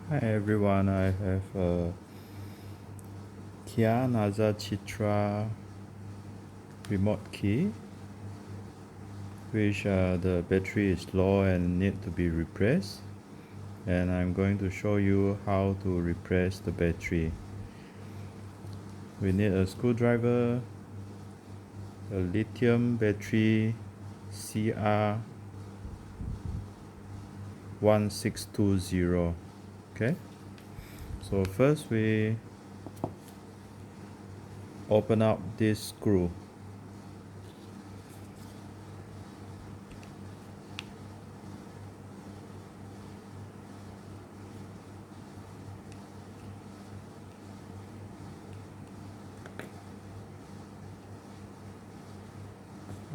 Hi everyone, I have a Kia Naza Citra remote key which the battery is low and need to be replaced, and I'm going to show you how to replace the battery. We need a screwdriver, a lithium battery Cr 1620. Okay, so first we open up this screw.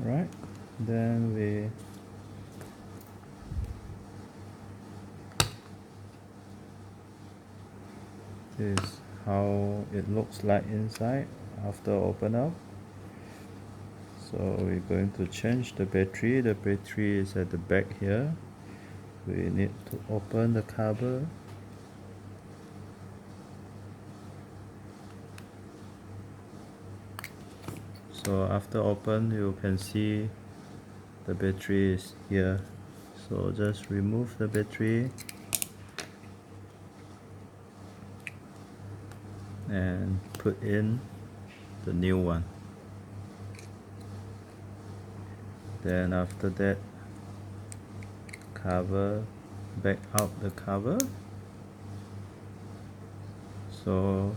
Right, then this is how it looks like inside after open up. So we're going to change the battery. The battery is at the back here. We need to open the cover. So after open, you can see the battery is here. So just remove the battery and put in the new one. Then after that, cover, back out the cover. So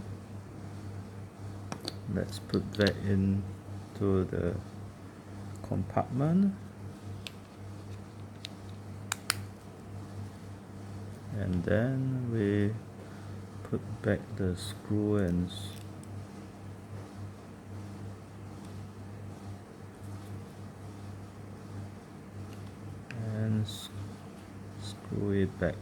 let's put that into the compartment, and then we put back the screw and screw it back.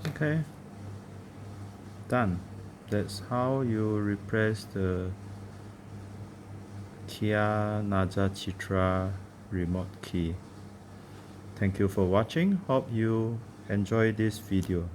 Okay, done. That's how you replace the Kia Naza Citra remote key. Thank you for watching. Hope you enjoy this video.